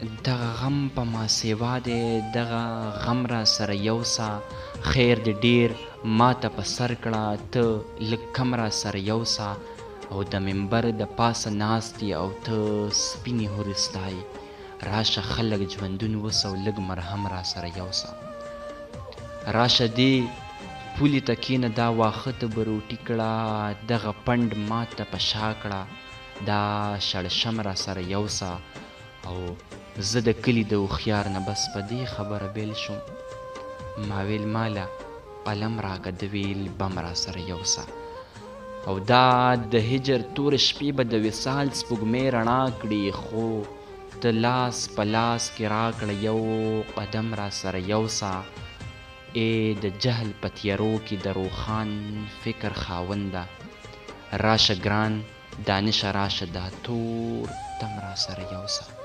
دغه غم په ما سیوا دی، دغه غم را سره یوسه. خیر دې ډیر ما ته په سر کړه، ته لږ کم را سره یوسه. او د منبر د پاسه ناست او ته سپینې هورې ستایې. راشه خلک ژوندون وسه او لږ مرهم را سره یوسه. راشه دې پولې ته کښېنه، دا واښه ته به روټي کړه. دغه پنډ ما ته په شا کړه، دا شړشم را سره یوسه. او زه د کلي د هوښیار نه بس په دې خبره بیل شوم. ما ویل ماله قلم راکه، د ویل بم را سره یوسه. او دا د هجر تورې شپې به د وصال سپوږمۍ رڼا کړي، خو ته لاس په لاس کې راکړه یو قدم را سره یوسه. ای د جهل په تیارو کې د روښان فکر خاونده، راشه ګران دانشه راشه دا تور دم را سره یوسه.